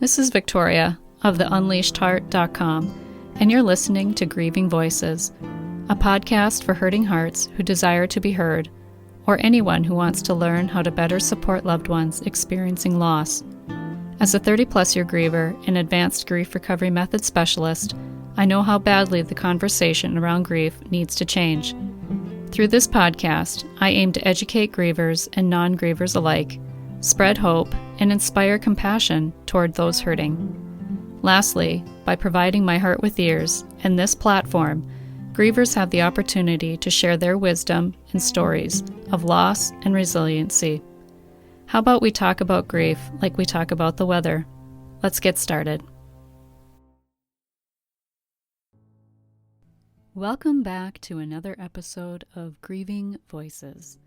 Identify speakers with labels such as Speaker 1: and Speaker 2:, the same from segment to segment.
Speaker 1: This is Victoria of the unleashedheart.com, and you're listening to Grieving Voices, a podcast for hurting hearts who desire to be heard, or anyone who wants to learn how to better support loved ones experiencing loss. As a 30-plus year griever and advanced grief recovery method specialist, I know how badly the conversation around grief needs to change. Through this podcast, I aim to educate grievers and non-grievers alike, spread hope, and inspire compassion toward those hurting. Lastly, by providing my heart with ears and this platform, grievers have the opportunity to share their wisdom and stories of loss and resiliency. How about we talk about grief like we talk about the weather? Let's get started. Welcome back to another episode of Grieving Voices.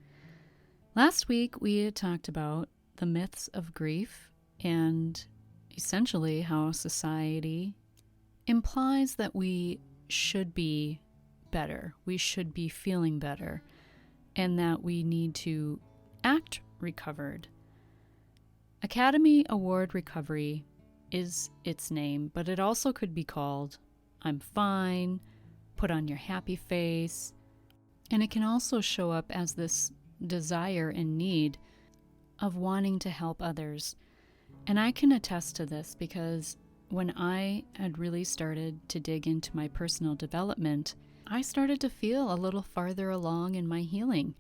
Speaker 1: Last week we had talked about the myths of grief and essentially how society implies that we should be better, we should be feeling better, and that we need to act recovered. Academy Award recovery is its name, but it also could be called I'm fine, put on your happy face, and it can also show up as this desire and need of wanting to help others. And I can attest to this because when I had really started to dig into my personal development, I started to feel a little farther along in my healing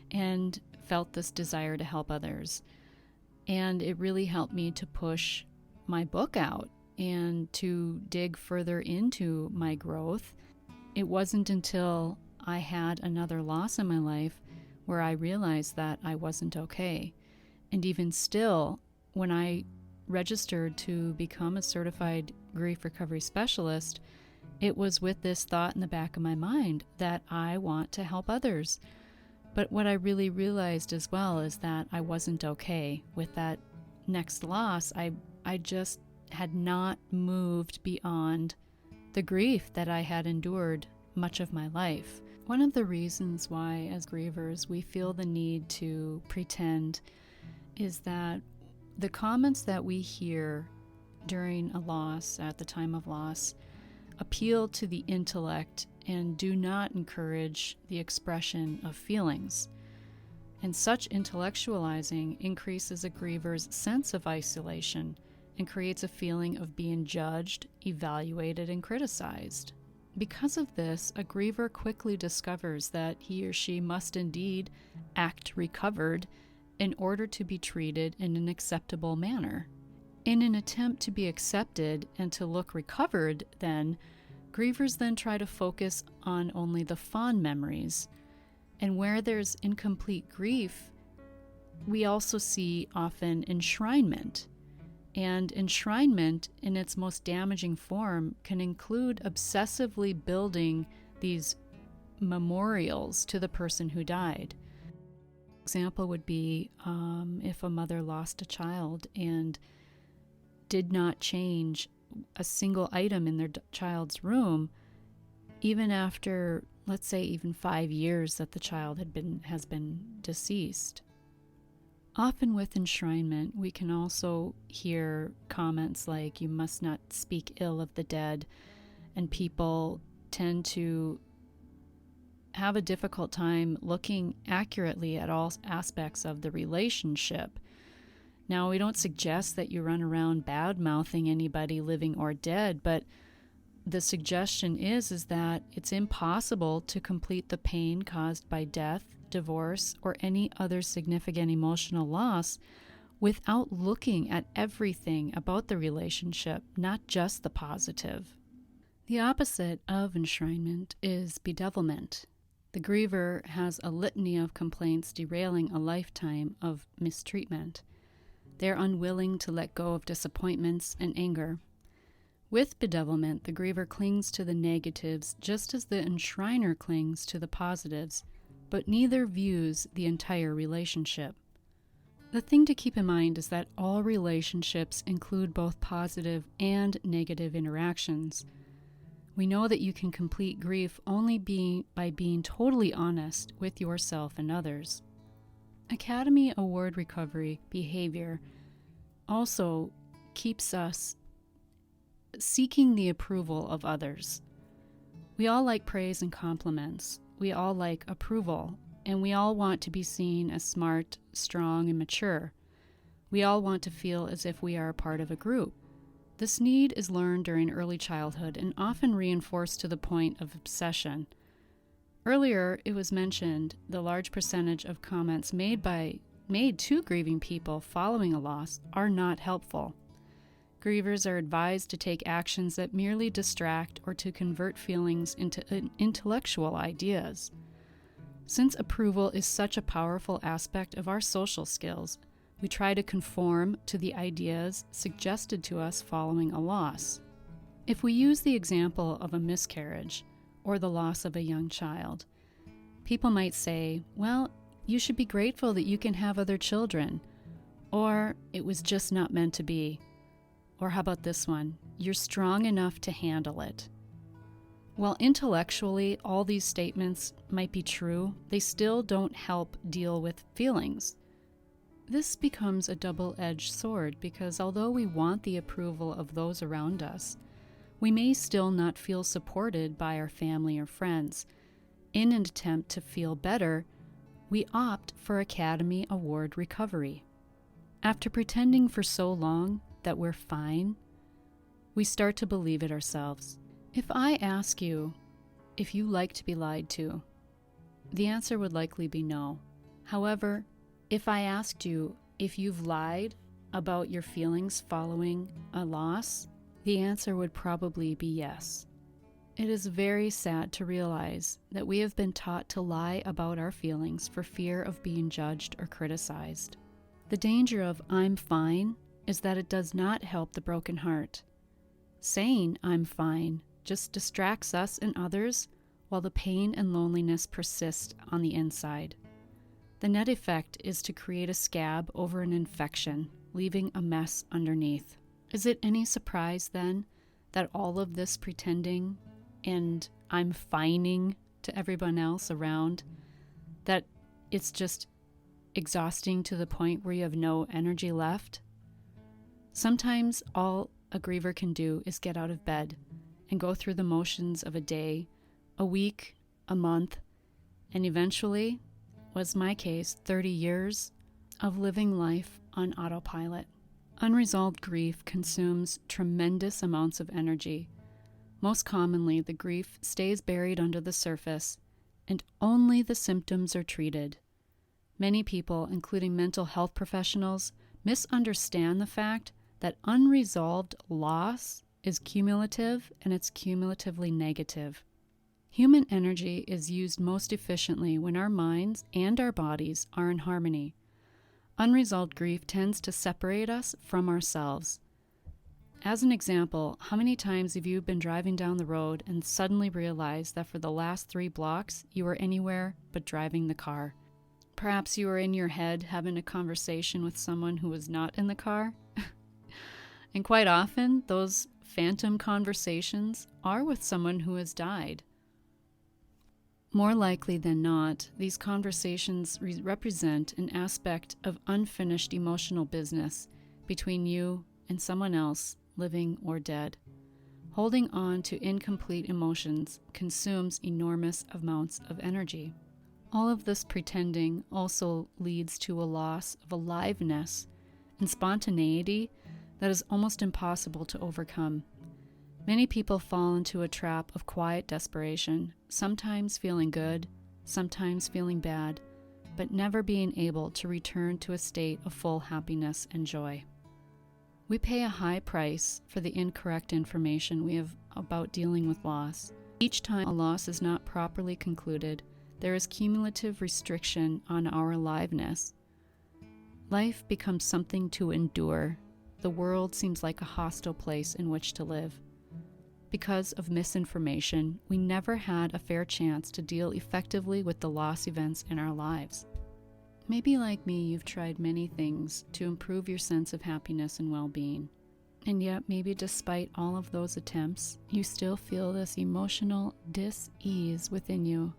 Speaker 1: and felt this desire to help others. And it really helped me to push my book out and to dig further into my growth. It wasn't until I had another loss in my life where I realized that I wasn't okay. And even still, when I registered to become a certified grief recovery specialist, it was with this thought in the back of my mind that I want to help others. But what I really realized as well is that I wasn't okay with that next loss. I just had not moved beyond the grief that I had endured much of my life. One of the reasons why, as grievers, we feel the need to pretend is that the comments that we hear during a loss, at the time of loss, appeal to the intellect and do not encourage the expression of feelings. And such intellectualizing increases a griever's sense of isolation and creates a feeling of being judged, evaluated, and criticized. Because of this, a griever quickly discovers that he or she must indeed act recovered in order to be treated in an acceptable manner. In an attempt to be accepted and to look recovered, then, grievers then try to focus on only the fond memories. And where there's incomplete grief, we also see often enshrinement. And enshrinement, in its most damaging form, can include obsessively building these memorials to the person who died. Example would be if a mother lost a child and did not change a single item in their child's room, even after, let's say, even 5 years that the child has been deceased. Often with enshrinement, we can also hear comments like, you must not speak ill of the dead, and people tend to have a difficult time looking accurately at all aspects of the relationship. Now, we don't suggest that you run around bad-mouthing anybody living or dead, but the suggestion is that it's impossible to complete the pain caused by death, divorce, or any other significant emotional loss without looking at everything about the relationship, not just the positive. The opposite of enshrinement is bedevilment. The griever has a litany of complaints derailing a lifetime of mistreatment. They're unwilling to let go of disappointments and anger. With bedevilment, the griever clings to the negatives just as the enshriner clings to the positives, but neither views the entire relationship. The thing to keep in mind is that all relationships include both positive and negative interactions. We know that you can complete grief only by being totally honest with yourself and others. Academy Award recovery behavior also keeps us seeking the approval of others. We all like praise and compliments. We all like approval, and we all want to be seen as smart, strong, and mature. We all want to feel as if we are a part of a group. This need is learned during early childhood and often reinforced to the point of obsession. Earlier, it was mentioned the large percentage of comments made to grieving people following a loss are not helpful. Grievers are advised to take actions that merely distract or to convert feelings into intellectual ideas. Since approval is such a powerful aspect of our social skills, we try to conform to the ideas suggested to us following a loss. If we use the example of a miscarriage or the loss of a young child, people might say, well, you should be grateful that you can have other children, or it was just not meant to be. Or how about this one? You're strong enough to handle it. While intellectually all these statements might be true, they still don't help deal with feelings. This becomes a double-edged sword because although we want the approval of those around us, we may still not feel supported by our family or friends. In an attempt to feel better, we opt for Academy Award recovery. After pretending for so long that we're fine, we start to believe it ourselves. If I ask you if you like to be lied to, the answer would likely be no. However, if I asked you if you've lied about your feelings following a loss, the answer would probably be yes. It is very sad to realize that we have been taught to lie about our feelings for fear of being judged or criticized. The danger of "I'm fine" is that it does not help the broken heart. Saying "I'm fine" just distracts us and others while the pain and loneliness persist on the inside. The net effect is to create a scab over an infection, leaving a mess underneath. Is it any surprise then that all of this pretending and "I'm fining" to everyone else around, that it's just exhausting to the point where you have no energy left? Sometimes all a griever can do is get out of bed and go through the motions of a day, a week, a month, and eventually, was my case, 30 years of living life on autopilot. Unresolved grief consumes tremendous amounts of energy. Most commonly, the grief stays buried under the surface, and only the symptoms are treated. Many people, including mental health professionals, misunderstand the fact that unresolved loss is cumulative and it's cumulatively negative. Human energy is used most efficiently when our minds and our bodies are in harmony. Unresolved grief tends to separate us from ourselves. As an example, how many times have you been driving down the road and suddenly realized that for the last 3 blocks you were anywhere but driving the car? Perhaps you were in your head having a conversation with someone who was not in the car. And quite often, those phantom conversations are with someone who has died. More likely than not, these conversations represent an aspect of unfinished emotional business between you and someone else, living or dead. Holding on to incomplete emotions consumes enormous amounts of energy. All of this pretending also leads to a loss of aliveness and spontaneity that is almost impossible to overcome. Many people fall into a trap of quiet desperation, sometimes feeling good, sometimes feeling bad, but never being able to return to a state of full happiness and joy. We pay a high price for the incorrect information we have about dealing with loss. Each time a loss is not properly concluded, there is cumulative restriction on our aliveness. Life becomes something to endure. The world seems like a hostile place in which to live. Because of misinformation, we never had a fair chance to deal effectively with the loss events in our lives. Maybe like me, you've tried many things to improve your sense of happiness and well-being. And yet, maybe despite all of those attempts, you still feel this emotional dis-ease within you,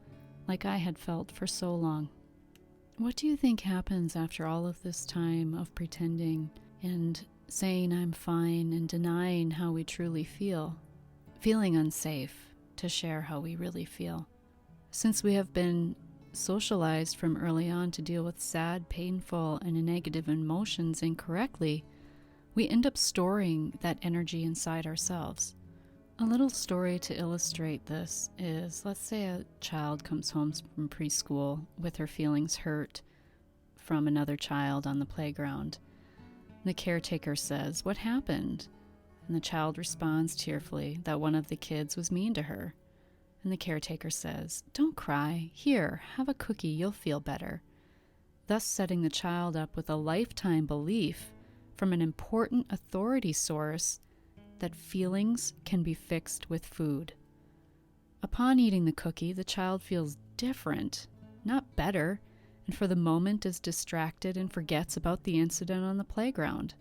Speaker 1: like I had felt for so long. What do you think happens after all of this time of pretending and saying I'm fine and denying how we truly feel, feeling unsafe to share how we really feel. Since we have been socialized from early on to deal with sad, painful, and negative emotions incorrectly, we end up storing that energy inside ourselves. A little story to illustrate this is, let's say a child comes home from preschool with her feelings hurt from another child on the playground. The caretaker says, "What happened?" And the child responds tearfully that one of the kids was mean to her. And the caretaker says, "Don't cry. Here, have a cookie. You'll feel better." Thus setting the child up with a lifetime belief from an important authority source that feelings can be fixed with food. Upon eating the cookie, the child feels different, not better, and for the moment is distracted and forgets about the incident on the playground.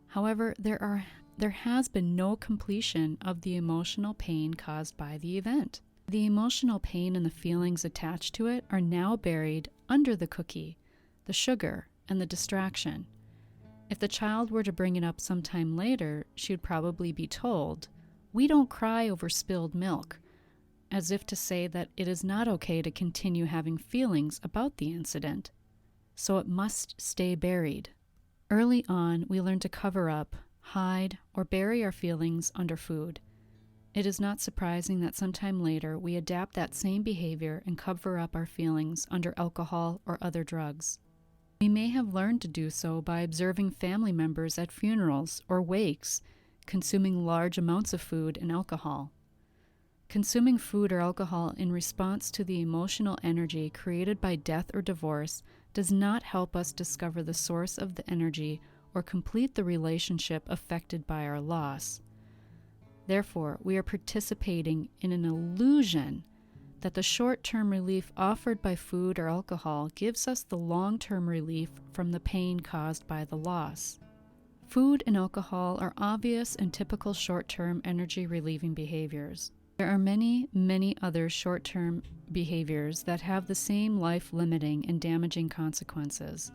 Speaker 1: However, there has been no completion of the emotional pain caused by the event. The emotional pain and the feelings attached to it are now buried under the cookie, the sugar, and the distraction. If the child were to bring it up sometime later, she would probably be told, "We don't cry over spilled milk," as if to say that it is not okay to continue having feelings about the incident. So it must stay buried. Early on, we learn to cover up, hide, or bury our feelings under food. It is not surprising that sometime later we adapt that same behavior and cover up our feelings under alcohol or other drugs. We may have learned to do so by observing family members at funerals or wakes consuming large amounts of food and alcohol. Consuming food or alcohol in response to the emotional energy created by death or divorce does not help us discover the source of the energy or complete the relationship affected by our loss. Therefore, we are participating in an illusion that the short-term relief offered by food or alcohol gives us the long-term relief from the pain caused by the loss. Food and alcohol are obvious and typical short-term energy-relieving behaviors. There are many, many other short-term behaviors that have the same life-limiting and damaging consequences.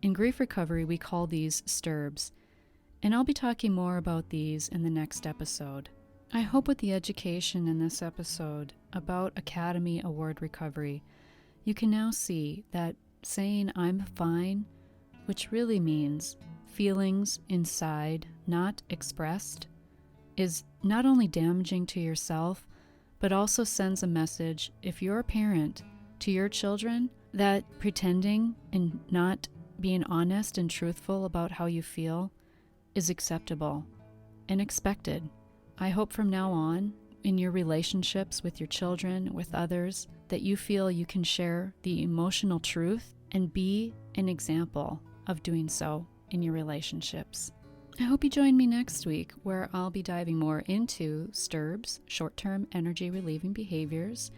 Speaker 1: In grief recovery, we call these STIRBs, and I'll be talking more about these in the next episode. I hope with the education in this episode about Academy Award recovery, you can now see that saying "I'm fine," which really means feelings inside not expressed, is not only damaging to yourself, but also sends a message, if you're a parent, to your children that pretending and not being honest and truthful about how you feel is acceptable and expected. I hope from now on, in your relationships with your children, with others, that you feel you can share the emotional truth and be an example of doing so in your relationships. I hope you join me next week, where I'll be diving more into STIRBs, short-term energy relieving behaviors,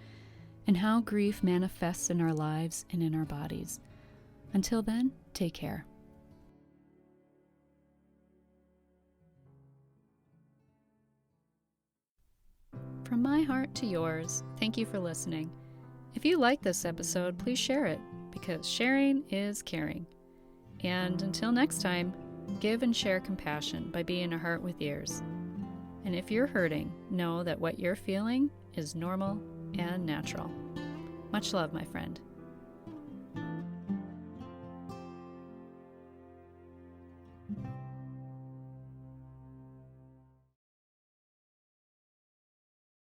Speaker 1: and how grief manifests in our lives and in our bodies. Until then, take care. From my heart to yours, thank you for listening. If you like this episode, please share it, because sharing is caring. And until next time, give and share compassion by being a heart with ears. And if you're hurting, know that what you're feeling is normal and natural. Much love, my friend.